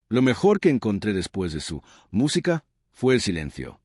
Lo mejor que encontré después de su música fue el silencio.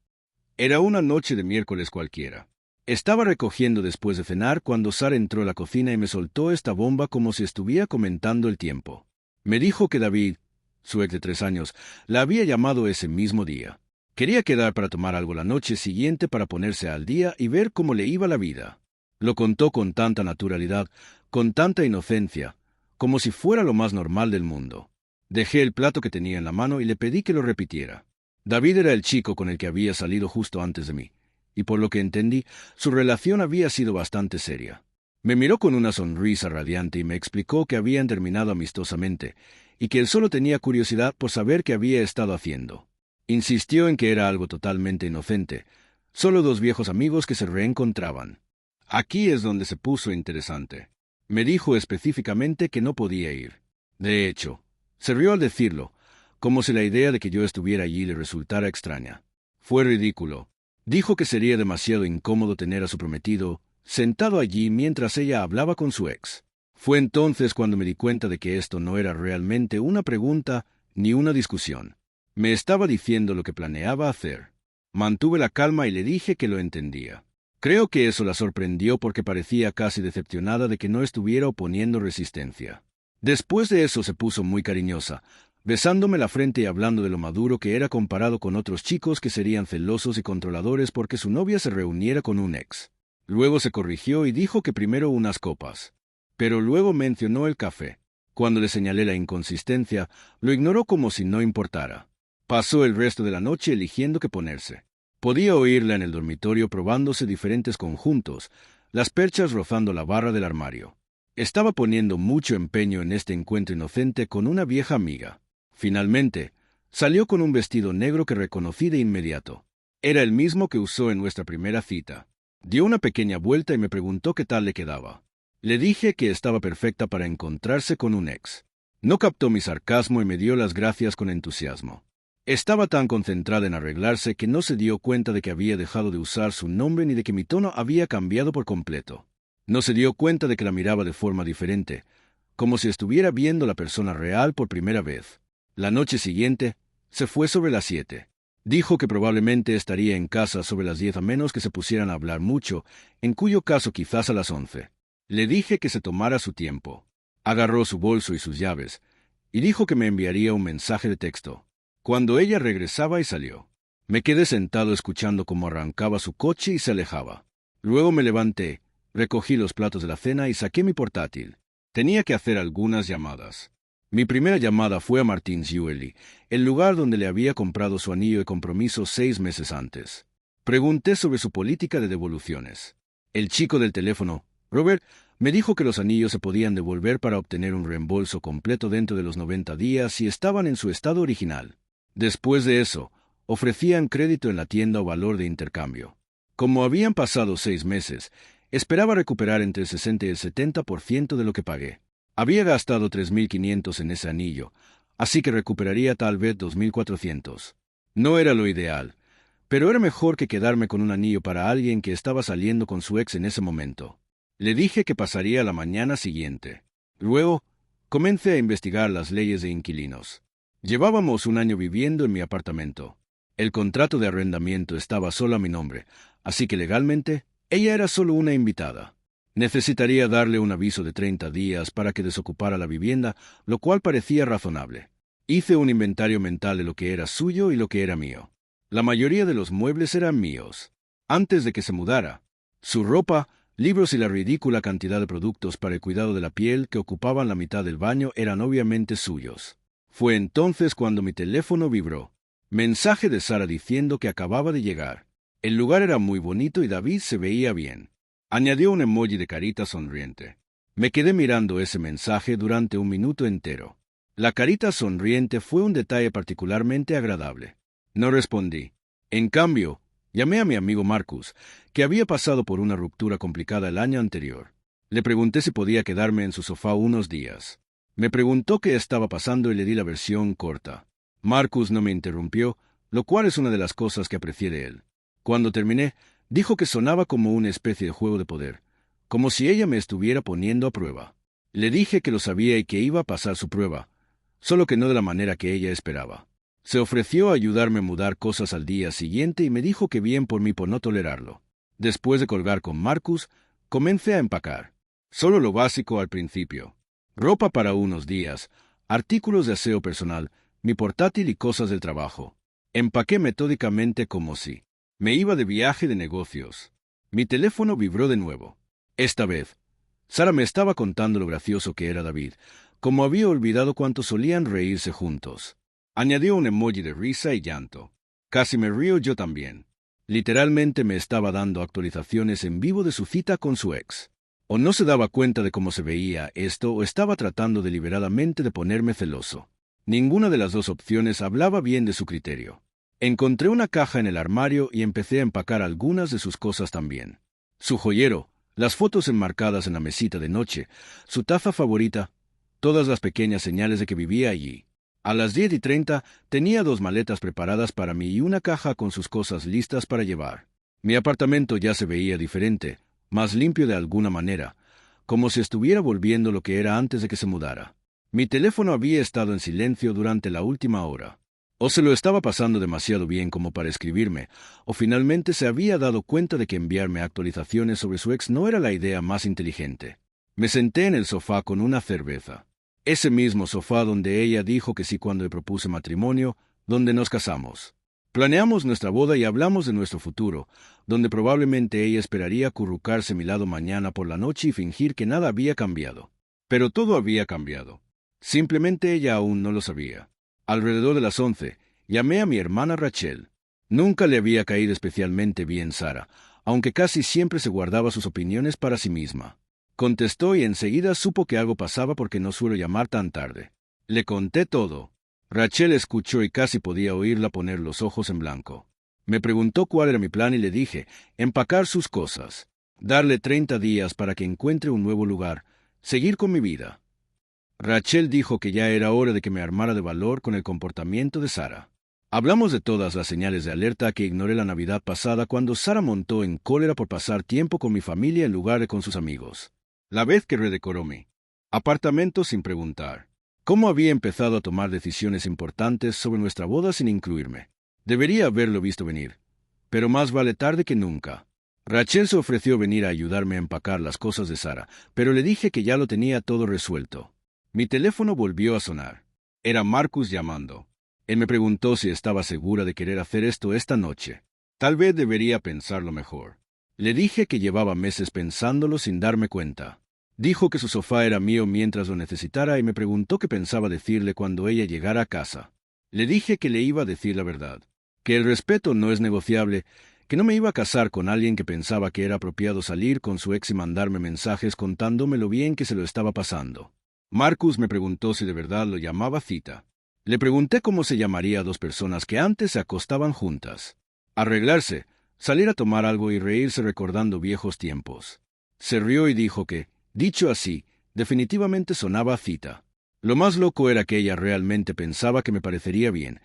Era una noche de miércoles cualquiera. Estaba recogiendo después de cenar cuando Sara entró a la cocina y me soltó esta bomba como si estuviera comentando el tiempo. Me dijo que David, su ex de 3 años, la había llamado ese mismo día. Quería quedar para tomar algo la noche siguiente para ponerse al día y ver cómo le iba la vida. Lo contó con tanta naturalidad, con tanta inocencia, como si fuera lo más normal del mundo. Dejé el plato que tenía en la mano y le pedí que lo repitiera. David era el chico con el que había salido justo antes de mí, y por lo que entendí, su relación había sido bastante seria. Me miró con una sonrisa radiante y me explicó que habían terminado amistosamente, y que él solo tenía curiosidad por saber qué había estado haciendo. Insistió en que era algo totalmente inocente, solo dos viejos amigos que se reencontraban. Aquí es donde se puso interesante. Me dijo específicamente que no podía ir. De hecho, se rió al decirlo, como si la idea de que yo estuviera allí le resultara extraña. Fue ridículo. Dijo que sería demasiado incómodo tener a su prometido sentado allí mientras ella hablaba con su ex. Fue entonces cuando me di cuenta de que esto no era realmente una pregunta ni una discusión. Me estaba diciendo lo que planeaba hacer. Mantuve la calma y le dije que lo entendía. Creo que eso la sorprendió porque parecía casi decepcionada de que no estuviera oponiendo resistencia. Después de eso se puso muy cariñosa, besándome la frente y hablando de lo maduro que era comparado con otros chicos que serían celosos y controladores porque su novia se reuniera con un ex. Luego se corrigió y dijo que primero unas copas. Pero luego mencionó el café. Cuando le señalé la inconsistencia, lo ignoró como si no importara. Pasó el resto de la noche eligiendo qué ponerse. Podía oírla en el dormitorio probándose diferentes conjuntos, las perchas rozando la barra del armario. Estaba poniendo mucho empeño en este encuentro inocente con una vieja amiga. Finalmente, salió con un vestido negro que reconocí de inmediato. Era el mismo que usó en nuestra primera cita. Dio una pequeña vuelta y me preguntó qué tal le quedaba. Le dije que estaba perfecta para encontrarse con un ex. No captó mi sarcasmo y me dio las gracias con entusiasmo. Estaba tan concentrada en arreglarse que no se dio cuenta de que había dejado de usar su nombre ni de que mi tono había cambiado por completo. No se dio cuenta de que la miraba de forma diferente, como si estuviera viendo a la persona real por primera vez. La noche siguiente, se fue sobre las 7. Dijo que probablemente estaría en casa sobre las 10 a menos que se pusieran a hablar mucho, en cuyo caso quizás a las 11. Le dije que se tomara su tiempo. Agarró su bolso y sus llaves, y dijo que me enviaría un mensaje de texto. Cuando ella regresaba y salió, me quedé sentado escuchando cómo arrancaba su coche y se alejaba. Luego me levanté, recogí los platos de la cena y saqué mi portátil. Tenía que hacer algunas llamadas. Mi primera llamada fue a Martin's Jewelry, el lugar donde le había comprado su anillo de compromiso 6 meses antes. Pregunté sobre su política de devoluciones. El chico del teléfono, Robert, me dijo que los anillos se podían devolver para obtener un reembolso completo dentro de los 90 días si estaban en su estado original. Después de eso, ofrecían crédito en la tienda o valor de intercambio. Como habían pasado 6 meses, esperaba recuperar entre el 60 y el 70% de lo que pagué. Había gastado 3.500 en ese anillo, así que recuperaría tal vez 2.400. No era lo ideal, pero era mejor que quedarme con un anillo para alguien que estaba saliendo con su ex en ese momento. Le dije que pasaría la mañana siguiente. Luego, comencé a investigar las leyes de inquilinos. Llevábamos un año viviendo en mi apartamento. El contrato de arrendamiento estaba solo a mi nombre, así que legalmente, ella era solo una invitada. Necesitaría darle un aviso de 30 días para que desocupara la vivienda, lo cual parecía razonable. Hice un inventario mental de lo que era suyo y lo que era mío. La mayoría de los muebles eran míos. Antes de que se mudara, su ropa, libros y la ridícula cantidad de productos para el cuidado de la piel que ocupaban la mitad del baño eran obviamente suyos. Fue entonces cuando mi teléfono vibró. Mensaje de Sara diciendo que acababa de llegar. El lugar era muy bonito y David se veía bien. Añadió un emoji de carita sonriente. Me quedé mirando ese mensaje durante un minuto entero. La carita sonriente fue un detalle particularmente agradable. No respondí. En cambio, llamé a mi amigo Marcus, que había pasado por una ruptura complicada el año anterior. Le pregunté si podía quedarme en su sofá unos días. Me preguntó qué estaba pasando y le di la versión corta. Marcus no me interrumpió, lo cual es una de las cosas que aprecié de él. Cuando terminé, dijo que sonaba como una especie de juego de poder, como si ella me estuviera poniendo a prueba. Le dije que lo sabía y que iba a pasar su prueba, solo que no de la manera que ella esperaba. Se ofreció a ayudarme a mudar cosas al día siguiente y me dijo que bien por mí por no tolerarlo. Después de colgar con Marcus, comencé a empacar. Solo lo básico al principio. Ropa para unos días, artículos de aseo personal, mi portátil y cosas del trabajo. Empaqué metódicamente como si me iba de viaje de negocios. Mi teléfono vibró de nuevo. Esta vez, Sara me estaba contando lo gracioso que era David, como había olvidado cuánto solían reírse juntos. Añadió un emoji de risa y llanto. Casi me río yo también. Literalmente me estaba dando actualizaciones en vivo de su cita con su ex. O no se daba cuenta de cómo se veía esto o estaba tratando deliberadamente de ponerme celoso. Ninguna de las dos opciones hablaba bien de su criterio. Encontré una caja en el armario y empecé a empacar algunas de sus cosas también. Su joyero, las fotos enmarcadas en la mesita de noche, su taza favorita, todas las pequeñas señales de que vivía allí. A las 10:30 tenía 2 maletas preparadas para mí y una caja con sus cosas listas para llevar. Mi apartamento ya se veía diferente, más limpio de alguna manera, como si estuviera volviendo lo que era antes de que se mudara. Mi teléfono había estado en silencio durante la última hora. O se lo estaba pasando demasiado bien como para escribirme, o finalmente se había dado cuenta de que enviarme actualizaciones sobre su ex no era la idea más inteligente. Me senté en el sofá con una cerveza. Ese mismo sofá donde ella dijo que sí cuando le propuse matrimonio, donde nos casamos. Planeamos nuestra boda y hablamos de nuestro futuro, donde probablemente ella esperaría acurrucarse a mi lado mañana por la noche y fingir que nada había cambiado. Pero todo había cambiado. Simplemente ella aún no lo sabía. Alrededor de las 11, llamé a mi hermana Rachel. Nunca le había caído especialmente bien Sara, aunque casi siempre se guardaba sus opiniones para sí misma. Contestó y enseguida supo que algo pasaba porque no suelo llamar tan tarde. Le conté todo. Rachel escuchó y casi podía oírla poner los ojos en blanco. Me preguntó cuál era mi plan y le dije, empacar sus cosas, darle 30 días para que encuentre un nuevo lugar, seguir con mi vida. Rachel dijo que ya era hora de que me armara de valor con el comportamiento de Sara. Hablamos de todas las señales de alerta que ignoré la Navidad pasada cuando Sara montó en cólera por pasar tiempo con mi familia en lugar de con sus amigos. La vez que redecoró mi apartamento sin preguntar. Cómo había empezado a tomar decisiones importantes sobre nuestra boda sin incluirme. Debería haberlo visto venir. Pero más vale tarde que nunca. Rachel se ofreció venir a ayudarme a empacar las cosas de Sara, pero le dije que ya lo tenía todo resuelto. Mi teléfono volvió a sonar. Era Marcus llamando. Él me preguntó si estaba segura de querer hacer esto esta noche. Tal vez debería pensarlo mejor. Le dije que llevaba meses pensándolo sin darme cuenta. Dijo que su sofá era mío mientras lo necesitara y me preguntó qué pensaba decirle cuando ella llegara a casa. Le dije que le iba a decir la verdad, que el respeto no es negociable, que no me iba a casar con alguien que pensaba que era apropiado salir con su ex y mandarme mensajes contándome lo bien que se lo estaba pasando. Marcus me preguntó si de verdad lo llamaba cita. Le pregunté cómo se llamaría a 2 personas que antes se acostaban juntas. Arreglarse, salir a tomar algo y reírse recordando viejos tiempos. Se rió y dijo que, dicho así, definitivamente sonaba a cita. Lo más loco era que ella realmente pensaba que me parecería bien,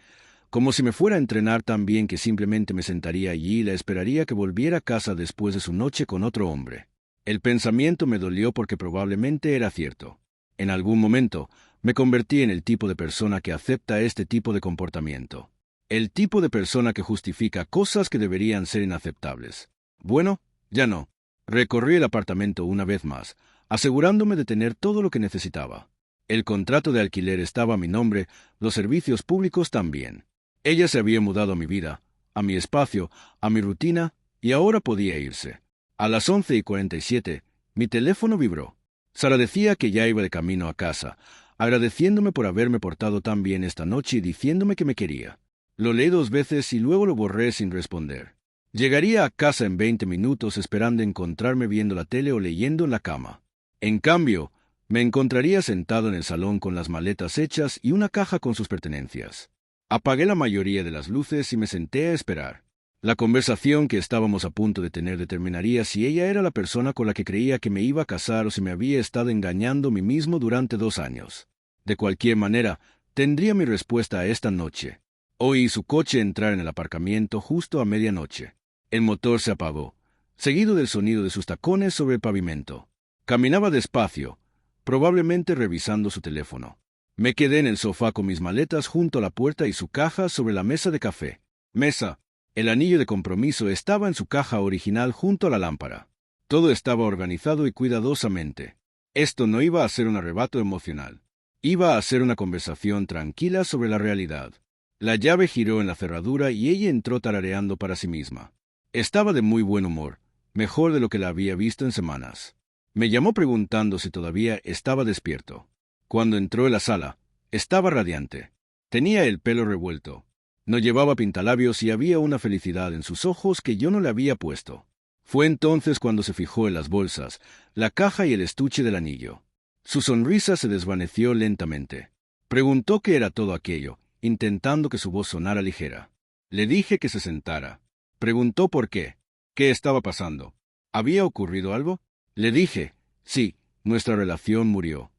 como si me fuera a entrenar tan bien que simplemente me sentaría allí y la esperaría que volviera a casa después de su noche con otro hombre. El pensamiento me dolió porque probablemente era cierto. En algún momento, me convertí en el tipo de persona que acepta este tipo de comportamiento. El tipo de persona que justifica cosas que deberían ser inaceptables. Bueno, ya no. Recorrí el apartamento una vez más, asegurándome de tener todo lo que necesitaba. El contrato de alquiler estaba a mi nombre, los servicios públicos también. Ella se había mudado a mi vida, a mi espacio, a mi rutina, y ahora podía irse. A las 11:47, mi teléfono vibró. Sara decía que ya iba de camino a casa, agradeciéndome por haberme portado tan bien esta noche y diciéndome que me quería. Lo leí 2 veces y luego lo borré sin responder. Llegaría a casa en 20 minutos esperando encontrarme viendo la tele o leyendo en la cama. En cambio, me encontraría sentado en el salón con las maletas hechas y una caja con sus pertenencias. Apagué la mayoría de las luces y me senté a esperar. La conversación que estábamos a punto de tener determinaría si ella era la persona con la que creía que me iba a casar o si me había estado engañando a mí mismo durante 2 años. De cualquier manera, tendría mi respuesta a esta noche. Oí su coche entrar en el aparcamiento justo a medianoche. El motor se apagó, seguido del sonido de sus tacones sobre el pavimento. Caminaba despacio, probablemente revisando su teléfono. Me quedé en el sofá con mis maletas junto a la puerta y su caja sobre la mesa de café. Mesa. El anillo de compromiso estaba en su caja original junto a la lámpara. Todo estaba organizado y cuidadosamente. Esto no iba a ser un arrebato emocional. Iba a ser una conversación tranquila sobre la realidad. La llave giró en la cerradura y ella entró tarareando para sí misma. Estaba de muy buen humor, mejor de lo que la había visto en semanas. Me llamó preguntando si todavía estaba despierto. Cuando entró en la sala, estaba radiante. Tenía el pelo revuelto. No llevaba pintalabios y había una felicidad en sus ojos que yo no le había puesto. Fue entonces cuando se fijó en las bolsas, la caja y el estuche del anillo. Su sonrisa se desvaneció lentamente. Preguntó qué era todo aquello, intentando que su voz sonara ligera. Le dije que se sentara. Preguntó por qué. ¿Qué estaba pasando? ¿Había ocurrido algo? Le dije, sí, nuestra relación murió.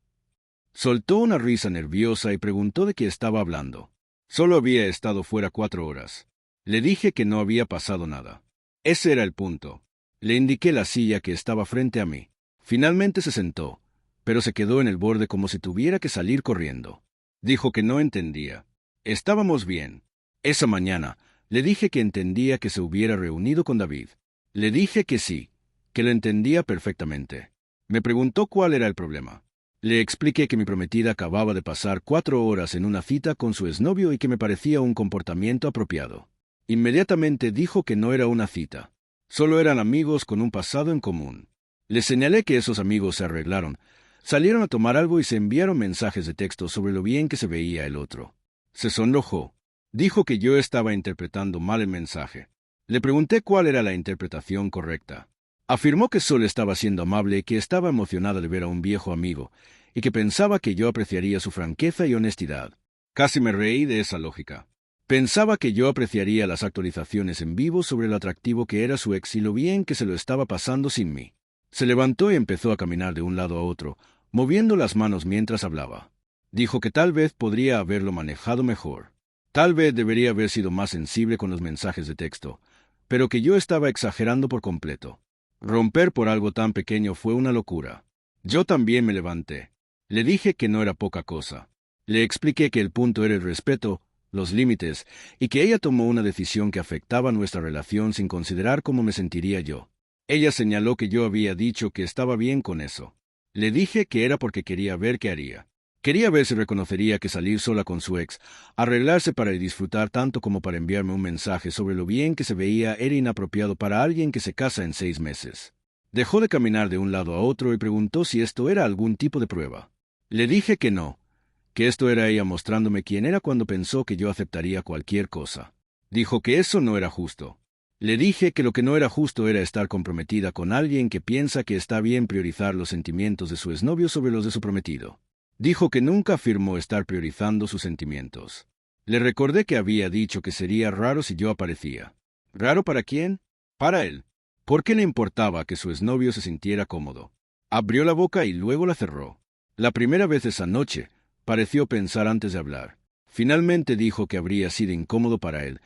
Soltó una risa nerviosa y preguntó de qué estaba hablando. Solo había estado fuera 4 horas. Le dije que no había pasado nada. Ese era el punto. Le indiqué la silla que estaba frente a mí. Finalmente se sentó, pero se quedó en el borde como si tuviera que salir corriendo. Dijo que no entendía. Estábamos bien. Esa mañana, le dije que entendía que se hubiera reunido con David. Le dije que sí, que lo entendía perfectamente. Me preguntó cuál era el problema. Le expliqué que mi prometida acababa de pasar 4 horas en una cita con su exnovio y que me parecía un comportamiento apropiado. Inmediatamente dijo que no era una cita. Solo eran amigos con un pasado en común. Le señalé que esos amigos se arreglaron, salieron a tomar algo y se enviaron mensajes de texto sobre lo bien que se veía el otro. Se sonrojó. Dijo que yo estaba interpretando mal el mensaje. Le pregunté cuál era la interpretación correcta. Afirmó que solo estaba siendo amable y que estaba emocionada de ver a un viejo amigo, y que pensaba que yo apreciaría su franqueza y honestidad. Casi me reí de esa lógica. Pensaba que yo apreciaría las actualizaciones en vivo sobre lo atractivo que era su ex y lo bien que se lo estaba pasando sin mí. Se levantó y empezó a caminar de un lado a otro, moviendo las manos mientras hablaba. Dijo que tal vez podría haberlo manejado mejor. Tal vez debería haber sido más sensible con los mensajes de texto, pero que yo estaba exagerando por completo. Romper por algo tan pequeño fue una locura. Yo también me levanté. Le dije que no era poca cosa. Le expliqué que el punto era el respeto, los límites, y que ella tomó una decisión que afectaba nuestra relación sin considerar cómo me sentiría yo. Ella señaló que yo había dicho que estaba bien con eso. Le dije que era porque quería ver qué haría. Quería ver si reconocería que salir sola con su ex, arreglarse para disfrutar tanto como para enviarme un mensaje sobre lo bien que se veía era inapropiado para alguien que se casa en 6 meses. Dejó de caminar de un lado a otro y preguntó si esto era algún tipo de prueba. Le dije que no, que esto era ella mostrándome quién era cuando pensó que yo aceptaría cualquier cosa. Dijo que eso no era justo. Le dije que lo que no era justo era estar comprometida con alguien que piensa que está bien priorizar los sentimientos de su exnovio sobre los de su prometido. Dijo que nunca afirmó estar priorizando sus sentimientos. Le recordé que había dicho que sería raro si yo aparecía. ¿Raro para quién? Para él. ¿Por qué le importaba que su exnovio se sintiera cómodo? Abrió la boca y luego la cerró. La primera vez esa noche, pareció pensar antes de hablar. Finalmente dijo que habría sido incómodo para él,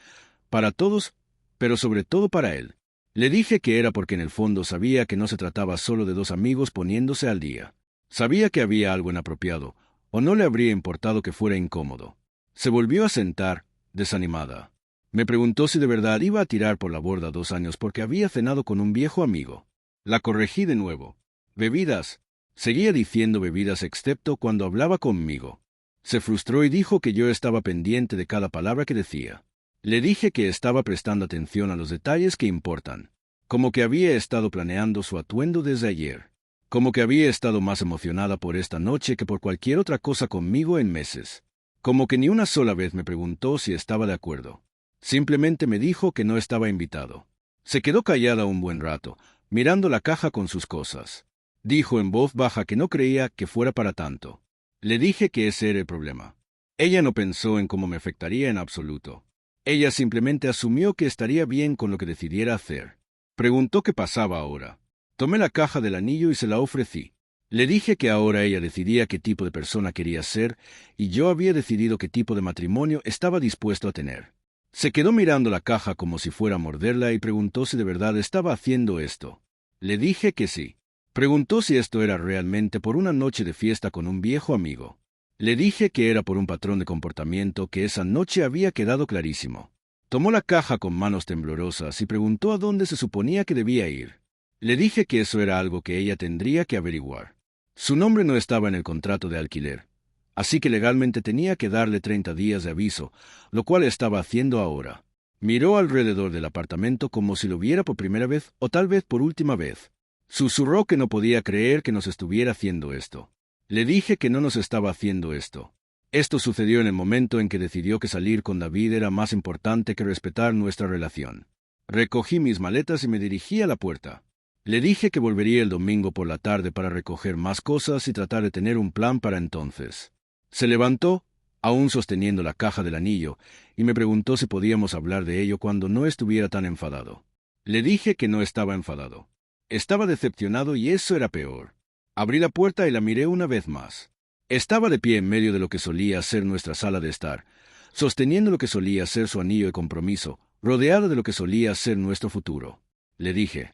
para todos, pero sobre todo para él. Le dije que era porque en el fondo sabía que no se trataba solo de 2 amigos poniéndose al día. Sabía que había algo inapropiado, o no le habría importado que fuera incómodo. Se volvió a sentar, desanimada. Me preguntó si de verdad iba a tirar por la borda 2 años porque había cenado con un viejo amigo. La corregí de nuevo. Bebidas. Seguía diciendo bebidas excepto cuando hablaba conmigo. Se frustró y dijo que yo estaba pendiente de cada palabra que decía. Le dije que estaba prestando atención a los detalles que importan, como que había estado planeando su atuendo desde ayer. Como que había estado más emocionada por esta noche que por cualquier otra cosa conmigo en meses. Como que ni una sola vez me preguntó si estaba de acuerdo. Simplemente me dijo que no estaba invitado. Se quedó callada un buen rato, mirando la caja con sus cosas. Dijo en voz baja que no creía que fuera para tanto. Le dije que ese era el problema. Ella no pensó en cómo me afectaría en absoluto. Ella simplemente asumió que estaría bien con lo que decidiera hacer. Preguntó qué pasaba ahora. Tomé la caja del anillo y se la ofrecí. Le dije que ahora ella decidía qué tipo de persona quería ser y yo había decidido qué tipo de matrimonio estaba dispuesto a tener. Se quedó mirando la caja como si fuera a morderla y preguntó si de verdad estaba haciendo esto. Le dije que sí. Preguntó si esto era realmente por una noche de fiesta con un viejo amigo. Le dije que era por un patrón de comportamiento que esa noche había quedado clarísimo. Tomó la caja con manos temblorosas y preguntó a dónde se suponía que debía ir. Le dije que eso era algo que ella tendría que averiguar. Su nombre no estaba en el contrato de alquiler, así que legalmente tenía que darle 30 días de aviso, lo cual estaba haciendo ahora. Miró alrededor del apartamento como si lo viera por primera vez o tal vez por última vez. Susurró que no podía creer que nos estuviera haciendo esto. Le dije que no nos estaba haciendo esto. Esto sucedió en el momento en que decidió que salir con David era más importante que respetar nuestra relación. Recogí mis maletas y me dirigí a la puerta. Le dije que volvería el domingo por la tarde para recoger más cosas y tratar de tener un plan para entonces. Se levantó, aún sosteniendo la caja del anillo, y me preguntó si podíamos hablar de ello cuando no estuviera tan enfadado. Le dije que no estaba enfadado. Estaba decepcionado y eso era peor. Abrí la puerta y la miré una vez más. Estaba de pie en medio de lo que solía ser nuestra sala de estar, sosteniendo lo que solía ser su anillo de compromiso, rodeada de lo que solía ser nuestro futuro. Le dije,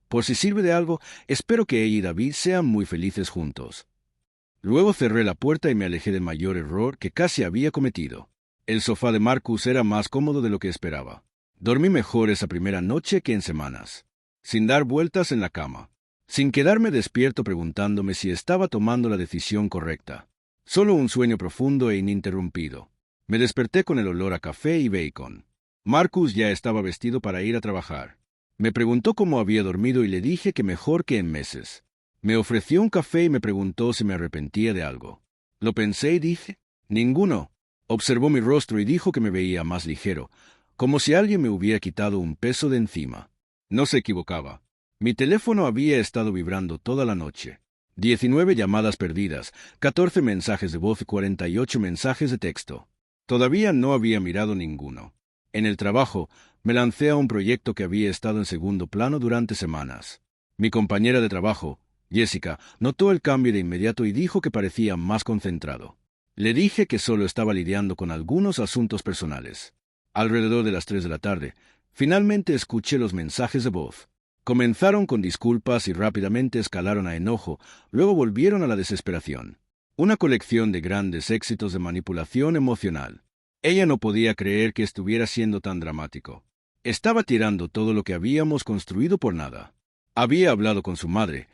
por si sirve de algo, espero que ella y David sean muy felices juntos. Luego cerré la puerta y me alejé del mayor error que casi había cometido. El sofá de Marcus era más cómodo de lo que esperaba. Dormí mejor esa primera noche que en semanas, sin dar vueltas en la cama, sin quedarme despierto preguntándome si estaba tomando la decisión correcta. Solo un sueño profundo e ininterrumpido. Me desperté con el olor a café y bacon. Marcus ya estaba vestido para ir a trabajar. Me preguntó cómo había dormido y le dije que mejor que en meses. Me ofreció un café y me preguntó si me arrepentía de algo. Lo pensé y dije, ninguno. Observó mi rostro y dijo que me veía más ligero, como si alguien me hubiera quitado un peso de encima. No se equivocaba. Mi teléfono había estado vibrando toda la noche. 19 llamadas perdidas, 14 mensajes de voz y 48 mensajes de texto. Todavía no había mirado ninguno. En el trabajo, me lancé a un proyecto que había estado en segundo plano durante semanas. Mi compañera de trabajo, Jessica, notó el cambio de inmediato y dijo que parecía más concentrado. Le dije que solo estaba lidiando con algunos asuntos personales. Alrededor de las 3 de la tarde, finalmente escuché los mensajes de voz. Comenzaron con disculpas y rápidamente escalaron a enojo, luego volvieron a la desesperación. Una colección de grandes éxitos de manipulación emocional. Ella no podía creer que estuviera siendo tan dramático. Estaba tirando todo lo que habíamos construido por nada. Había hablado con su madre,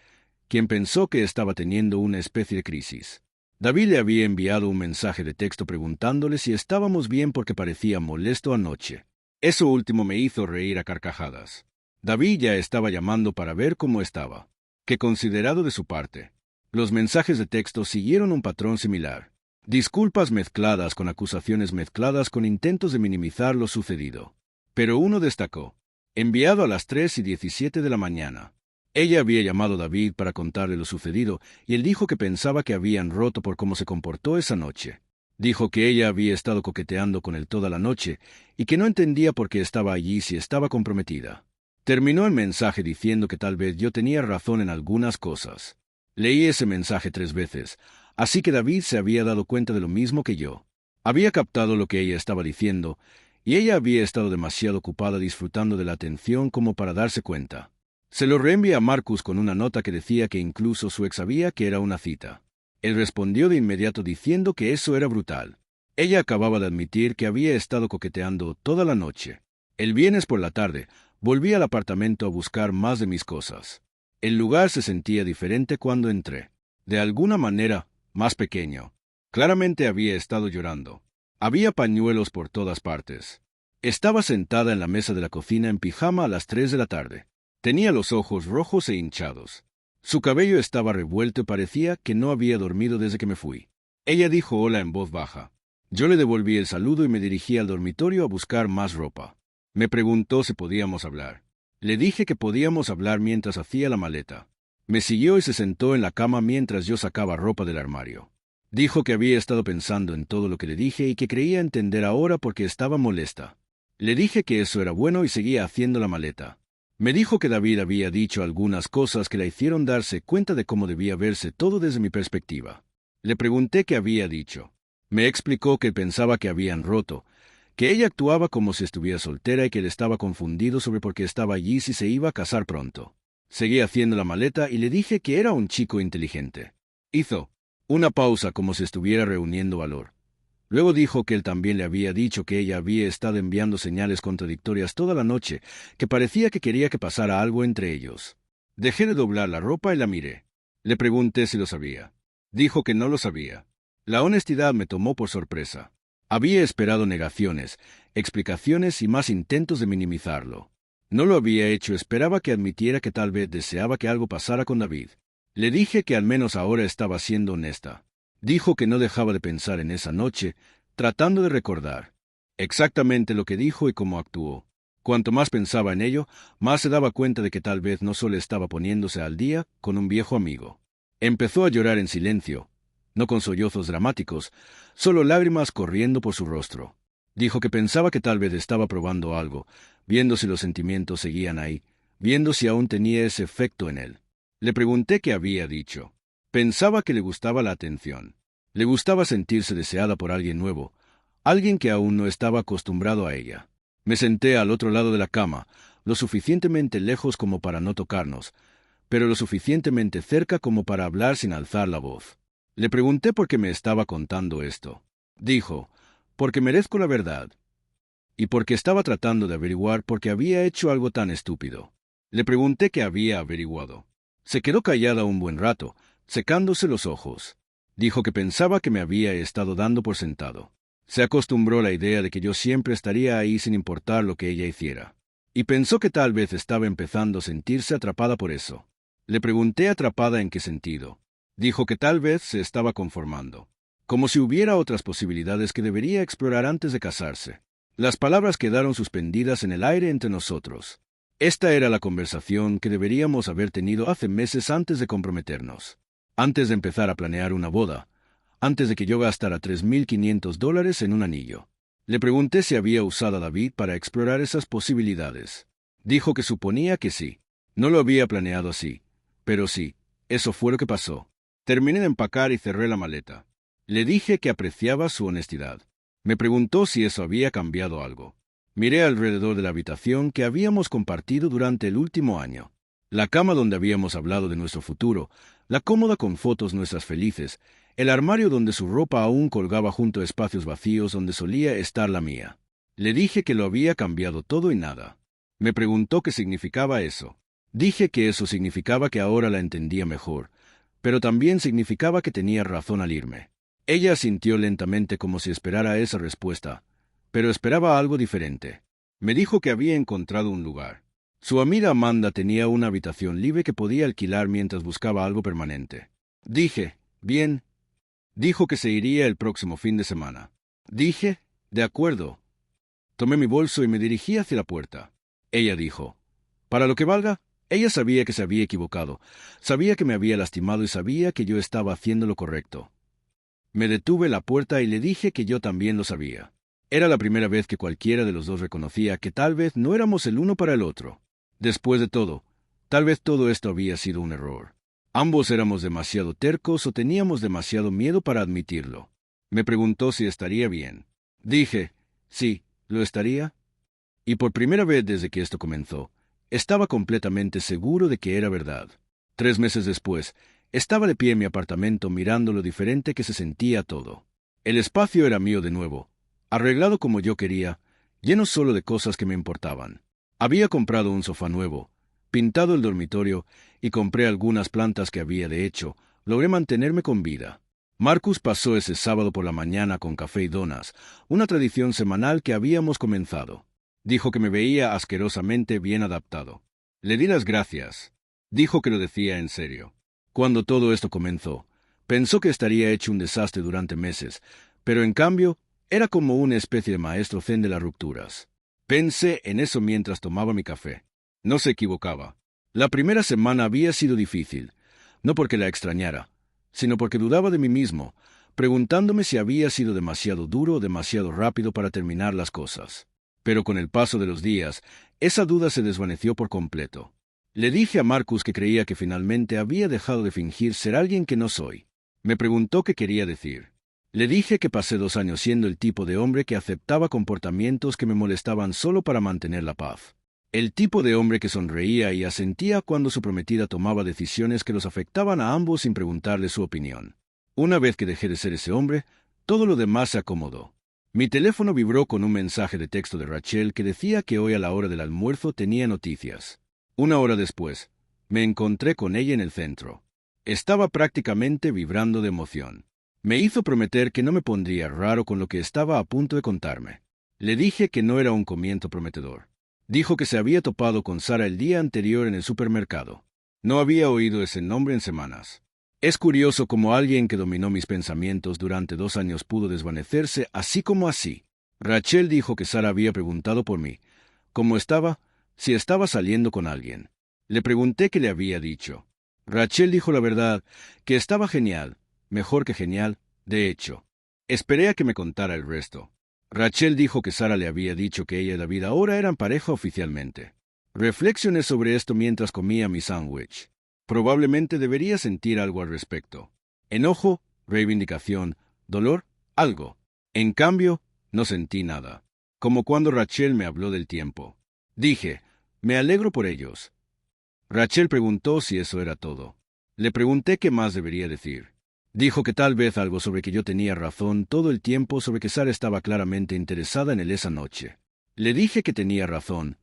quien pensó que estaba teniendo una especie de crisis. David le había enviado un mensaje de texto preguntándole si estábamos bien porque parecía molesto anoche. Eso último me hizo reír a carcajadas. David ya estaba llamando para ver cómo estaba. Qué considerado de su parte. Los mensajes de texto siguieron un patrón similar. Disculpas mezcladas con acusaciones mezcladas con intentos de minimizar lo sucedido. Pero uno destacó. Enviado a las 3:17 de la mañana. Ella había llamado a David para contarle lo sucedido, y él dijo que pensaba que habían roto por cómo se comportó esa noche. Dijo que ella había estado coqueteando con él toda la noche, y que no entendía por qué estaba allí si estaba comprometida. Terminó el mensaje diciendo que tal vez yo tenía razón en algunas cosas. Leí ese mensaje 3 veces, así que David se había dado cuenta de lo mismo que yo. Había captado lo que ella estaba diciendo, y ella había estado demasiado ocupada disfrutando de la atención como para darse cuenta. Se lo reenvié a Marcus con una nota que decía que incluso su ex sabía que era una cita. Él respondió de inmediato diciendo que eso era brutal. Ella acababa de admitir que había estado coqueteando toda la noche. El viernes por la tarde, volví al apartamento a buscar más de mis cosas. El lugar se sentía diferente cuando entré. De alguna manera, más pequeño. Claramente había estado llorando. Había pañuelos por todas partes. Estaba sentada en la mesa de la cocina en pijama a las 3 de la tarde. Tenía los ojos rojos e hinchados. Su cabello estaba revuelto y parecía que no había dormido desde que me fui. Ella dijo hola en voz baja. Yo le devolví el saludo y me dirigí al dormitorio a buscar más ropa. Me preguntó si podíamos hablar. Le dije que podíamos hablar mientras hacía la maleta. Me siguió y se sentó en la cama mientras yo sacaba ropa del armario. Dijo que había estado pensando en todo lo que le dije y que creía entender ahora porque estaba molesta. Le dije que eso era bueno y seguía haciendo la maleta. Me dijo que David había dicho algunas cosas que la hicieron darse cuenta de cómo debía verse todo desde mi perspectiva. Le pregunté qué había dicho. Me explicó que pensaba que habían roto, que ella actuaba como si estuviera soltera y que él estaba confundido sobre por qué estaba allí si se iba a casar pronto. Seguí haciendo la maleta y le dije que era un chico inteligente. Hizo, Una pausa como si estuviera reuniendo valor. Luego dijo que él también le había dicho que ella había estado enviando señales contradictorias toda la noche, que parecía que quería que pasara algo entre ellos. Dejé de doblar la ropa y la miré. Le pregunté si lo sabía. Dijo que no lo sabía. La honestidad me tomó por sorpresa. Había esperado negaciones, explicaciones y más intentos de minimizarlo. No lo había hecho, esperaba que admitiera que tal vez deseaba que algo pasara con David. Le dije que al menos ahora estaba siendo honesta. Dijo que no dejaba de pensar en esa noche, tratando de recordar exactamente lo que dijo y cómo actuó. Cuanto más pensaba en ello, más se daba cuenta de que tal vez no solo estaba poniéndose al día con un viejo amigo. Empezó a llorar en silencio, no con sollozos dramáticos, solo lágrimas corriendo por su rostro. Dijo que pensaba que tal vez estaba probando algo, viendo si los sentimientos seguían ahí, viendo si aún tenía ese efecto en él. Le pregunté qué había dicho. Pensaba que le gustaba la atención. Le gustaba sentirse deseada por alguien nuevo, alguien que aún no estaba acostumbrado a ella. Me senté al otro lado de la cama, lo suficientemente lejos como para no tocarnos, pero lo suficientemente cerca como para hablar sin alzar la voz. Le pregunté por qué me estaba contando esto. Dijo, porque merezco la verdad. Y porque estaba tratando de averiguar por qué había hecho algo tan estúpido. Le pregunté qué había averiguado. Se quedó callada un buen rato, secándose los ojos. Dijo que pensaba que me había estado dando por sentado. Se acostumbró a la idea de que yo siempre estaría ahí sin importar lo que ella hiciera. Y pensó que tal vez estaba empezando a sentirse atrapada por eso. Le pregunté atrapada en qué sentido. Dijo que tal vez se estaba conformando. Como si hubiera otras posibilidades que debería explorar antes de casarse. Las palabras quedaron suspendidas en el aire entre nosotros. Esta era la conversación que deberíamos haber tenido hace meses antes de comprometernos. Antes de empezar a planear una boda. Antes de que yo gastara $3,500 en un anillo. Le pregunté si había usado a David para explorar esas posibilidades. Dijo que suponía que sí. No lo había planeado así. Pero sí, eso fue lo que pasó. Terminé de empacar y cerré la maleta. Le dije que apreciaba su honestidad. Me preguntó si eso había cambiado algo. Miré alrededor de la habitación que habíamos compartido durante el último año. La cama donde habíamos hablado de nuestro futuro, la cómoda con fotos nuestras felices, el armario donde su ropa aún colgaba junto a espacios vacíos donde solía estar la mía. Le dije que lo había cambiado todo y nada. Me preguntó qué significaba eso. Dije que eso significaba que ahora la entendía mejor, pero también significaba que tenía razón al irme. Ella asintió lentamente como si esperara esa respuesta, pero esperaba algo diferente. Me dijo que había encontrado un lugar. Su amiga Amanda tenía una habitación libre que podía alquilar mientras buscaba algo permanente. Dije, bien. Dijo que se iría el próximo fin de semana. Dije, de acuerdo. Tomé mi bolso y me dirigí hacia la puerta. Ella dijo, para lo que valga. Ella sabía que se había equivocado, sabía que me había lastimado y sabía que yo estaba haciendo lo correcto. Me detuve en la puerta y le dije que yo también lo sabía. Era la primera vez que cualquiera de los dos reconocía que tal vez no éramos el uno para el otro. Después de todo, tal vez todo esto había sido un error. Ambos éramos demasiado tercos o teníamos demasiado miedo para admitirlo. Me preguntó si estaría bien. Dije, sí, lo estaría. Y por primera vez desde que esto comenzó, estaba completamente seguro de que era verdad. 3 meses después, estaba de pie en mi apartamento mirando lo diferente que se sentía todo. El espacio era mío de nuevo, arreglado como yo quería, lleno solo de cosas que me importaban. Había comprado un sofá nuevo, pintado el dormitorio y compré algunas plantas que había de hecho, logré mantenerme con vida. Marcus pasó ese sábado por la mañana con café y donas, una tradición semanal que habíamos comenzado. Dijo que me veía asquerosamente bien adaptado. Le di las gracias. Dijo que lo decía en serio. Cuando todo esto comenzó, pensó que estaría hecho un desastre durante meses, pero en cambio, era como una especie de maestro zen de las rupturas. Pensé en eso mientras tomaba mi café. No se equivocaba. La primera semana había sido difícil, no porque la extrañara, sino porque dudaba de mí mismo, preguntándome si había sido demasiado duro o demasiado rápido para terminar las cosas. Pero con el paso de los días, esa duda se desvaneció por completo. Le dije a Marcus que creía que finalmente había dejado de fingir ser alguien que no soy. Me preguntó qué quería decir. Le dije que pasé 2 años siendo el tipo de hombre que aceptaba comportamientos que me molestaban solo para mantener la paz. El tipo de hombre que sonreía y asentía cuando su prometida tomaba decisiones que los afectaban a ambos sin preguntarle su opinión. Una vez que dejé de ser ese hombre, todo lo demás se acomodó. Mi teléfono vibró con un mensaje de texto de Rachel que decía que hoy a la hora del almuerzo tenía noticias. Una hora después, me encontré con ella en el centro. Estaba prácticamente vibrando de emoción. Me hizo prometer que no me pondría raro con lo que estaba a punto de contarme. Le dije que no era un comienzo prometedor. Dijo que se había topado con Sara el día anterior en el supermercado. No había oído ese nombre en semanas. Es curioso cómo alguien que dominó mis pensamientos durante 2 años pudo desvanecerse así como así. Rachel dijo que Sara había preguntado por mí. ¿Cómo estaba? Si estaba saliendo con alguien. Le pregunté qué le había dicho. Rachel dijo la verdad, que estaba genial, mejor que genial, de hecho. Esperé a que me contara el resto. Rachel dijo que Sara le había dicho que ella y David ahora eran pareja oficialmente. Reflexioné sobre esto mientras comía mi sándwich. Probablemente debería sentir algo al respecto. Enojo, reivindicación, dolor, algo. En cambio, no sentí nada. Como cuando Rachel me habló del tiempo. Dije, me alegro por ellos. Rachel preguntó si eso era todo. Le pregunté qué más debería decir. Dijo que tal vez algo sobre que yo tenía razón todo el tiempo sobre que Sara estaba claramente interesada en él esa noche. Le dije que tenía razón,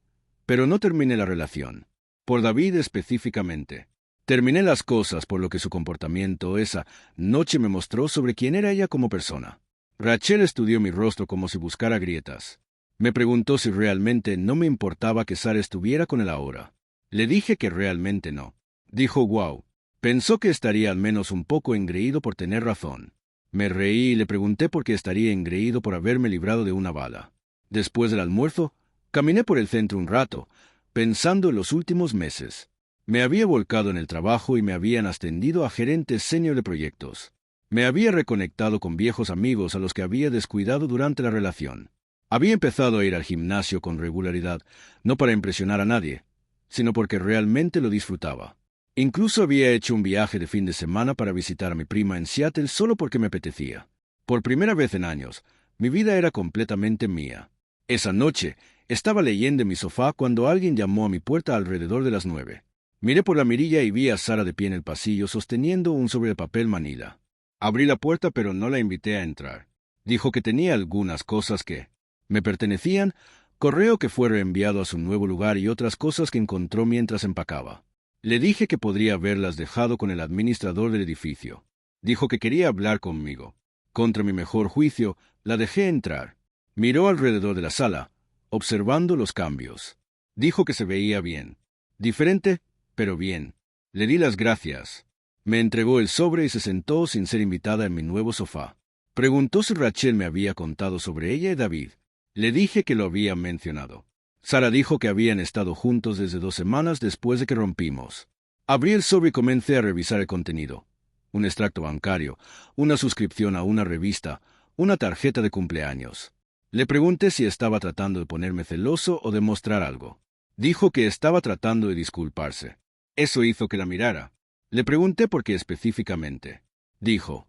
pero no terminé la relación. Por David específicamente. Terminé las cosas por lo que su comportamiento esa noche me mostró sobre quién era ella como persona. Rachel estudió mi rostro como si buscara grietas. Me preguntó si realmente no me importaba que Sara estuviera con él ahora. Le dije que realmente no. Dijo wow. Pensó que estaría al menos un poco engreído por tener razón. Me reí y le pregunté por qué estaría engreído por haberme librado de una bala. Después del almuerzo, caminé por el centro un rato, pensando en los últimos meses. Me había volcado en el trabajo y me habían ascendido a gerente senior de proyectos. Me había reconectado con viejos amigos a los que había descuidado durante la relación. Había empezado a ir al gimnasio con regularidad, no para impresionar a nadie, sino porque realmente lo disfrutaba. Incluso había hecho un viaje de fin de semana para visitar a mi prima en Seattle solo porque me apetecía. Por primera vez en años, mi vida era completamente mía. Esa noche, estaba leyendo en mi sofá cuando alguien llamó a mi puerta alrededor de las 9. Miré por la mirilla y vi a Sara de pie en el pasillo sosteniendo un sobre de papel manila. Abrí la puerta pero no la invité a entrar. Dijo que tenía algunas cosas que me pertenecían, correo que fue reenviado a su nuevo lugar y otras cosas que encontró mientras empacaba. Le dije que podría haberlas dejado con el administrador del edificio. Dijo que quería hablar conmigo. Contra mi mejor juicio, la dejé entrar. Miró alrededor de la sala, observando los cambios. Dijo que se veía bien. Diferente, pero bien. Le di las gracias. Me entregó el sobre y se sentó sin ser invitada en mi nuevo sofá. Preguntó si Rachel me había contado sobre ella y David. Le dije que lo había mencionado. Sara dijo que habían estado juntos desde 2 semanas después de que rompimos. Abrí el sobre y comencé a revisar el contenido. Un extracto bancario, una suscripción a una revista, una tarjeta de cumpleaños. Le pregunté si estaba tratando de ponerme celoso o de mostrar algo. Dijo que estaba tratando de disculparse. Eso hizo que la mirara. Le pregunté por qué específicamente. Dijo,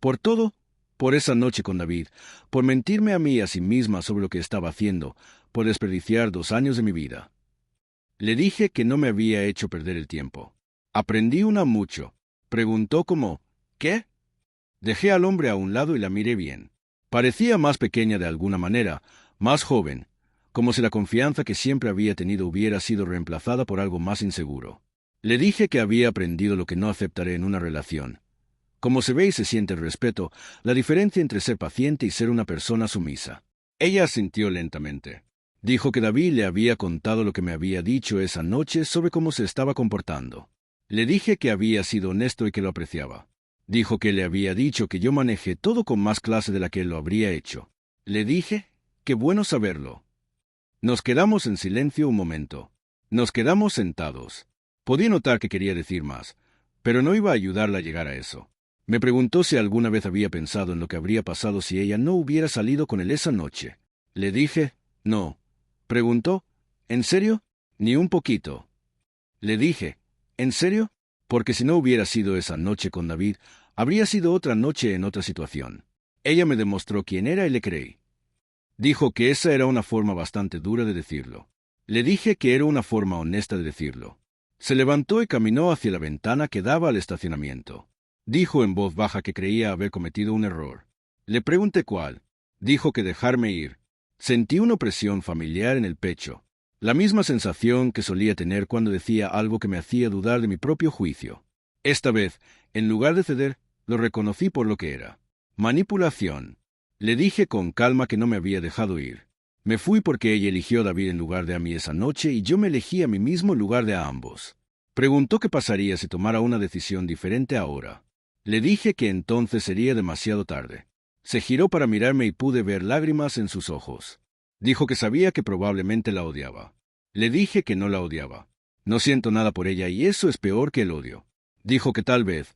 por todo, por esa noche con David, por mentirme a mí y a sí misma sobre lo que estaba haciendo, por desperdiciar 2 años de mi vida. Le dije que no me había hecho perder el tiempo. Aprendí mucho. Preguntó como, ¿qué? Dejé al hombre a un lado y la miré bien. Parecía más pequeña de alguna manera, más joven, como si la confianza que siempre había tenido hubiera sido reemplazada por algo más inseguro. Le dije que había aprendido lo que no aceptaré en una relación. Como se ve y se siente el respeto, la diferencia entre ser paciente y ser una persona sumisa. Ella asintió lentamente. Dijo que David le había contado lo que me había dicho esa noche sobre cómo se estaba comportando. Le dije que había sido honesto y que lo apreciaba. Dijo que le había dicho que yo manejé todo con más clase de la que él lo habría hecho. Le dije, qué bueno saberlo. Nos quedamos en silencio un momento. Nos quedamos sentados. Podía notar que quería decir más, pero no iba a ayudarla a llegar a eso. Me preguntó si alguna vez había pensado en lo que habría pasado si ella no hubiera salido con él esa noche. Le dije, no. Preguntó, ¿en serio? Ni un poquito. Le dije, ¿en serio? Porque si no hubiera sido esa noche con David, habría sido otra noche en otra situación. Ella me demostró quién era y le creí. Dijo que esa era una forma bastante dura de decirlo. Le dije que era una forma honesta de decirlo. Se levantó y caminó hacia la ventana que daba al estacionamiento. Dijo en voz baja que creía haber cometido un error. Le pregunté cuál. Dijo que dejarme ir. Sentí una opresión familiar en el pecho, la misma sensación que solía tener cuando decía algo que me hacía dudar de mi propio juicio. Esta vez, en lugar de ceder, lo reconocí por lo que era. Manipulación. Le dije con calma que no me había dejado ir. Me fui porque ella eligió a David en lugar de a mí esa noche y yo me elegí a mí mismo en lugar de a ambos. Preguntó qué pasaría si tomara una decisión diferente ahora. Le dije que entonces sería demasiado tarde. Se giró para mirarme y pude ver lágrimas en sus ojos. Dijo que sabía que probablemente la odiaba. Le dije que no la odiaba. No siento nada por ella y eso es peor que el odio. Dijo que tal vez,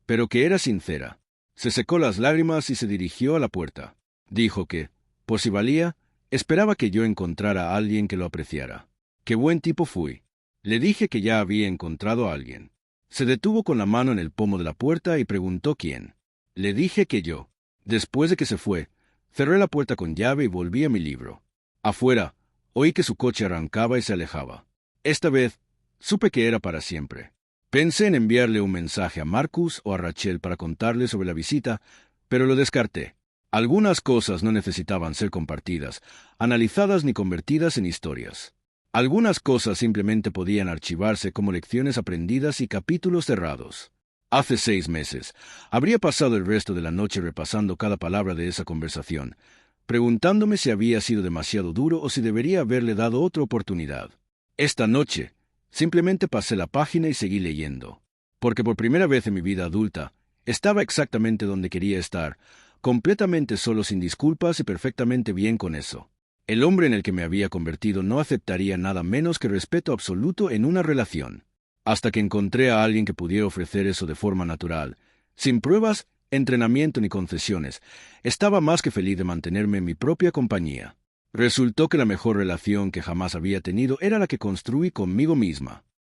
pero que era sincera. Se secó las lágrimas y se dirigió a la puerta. Dijo que, por si valía, esperaba que yo encontrara a alguien que lo apreciara. Qué buen tipo fui. Le dije que ya había encontrado a alguien. Se detuvo con la mano en el pomo de la puerta y preguntó quién. Le dije que yo. Después de que se fue, cerré la puerta con llave y volví a mi libro. Afuera, oí que su coche arrancaba y se alejaba. Esta vez, supe que era para siempre. Pensé en enviarle un mensaje a Marcus o a Rachel para contarle sobre la visita, pero lo descarté. Algunas cosas no necesitaban ser compartidas, analizadas ni convertidas en historias. Algunas cosas simplemente podían archivarse como lecciones aprendidas y capítulos cerrados. Hace 6 meses, habría pasado el resto de la noche repasando cada palabra de esa conversación, preguntándome si había sido demasiado duro o si debería haberle dado otra oportunidad. Esta noche, simplemente pasé la página y seguí leyendo, porque por primera vez en mi vida adulta, estaba exactamente donde quería estar, completamente solo, sin disculpas y perfectamente bien con eso. El hombre en el que me había convertido no aceptaría nada menos que respeto absoluto en una relación. Hasta que encontré a alguien que pudiera ofrecer eso de forma natural, sin pruebas, entrenamiento ni concesiones, estaba más que feliz de mantenerme en mi propia compañía. Resultó que la mejor relación que jamás había tenido era la que construí conmigo misma.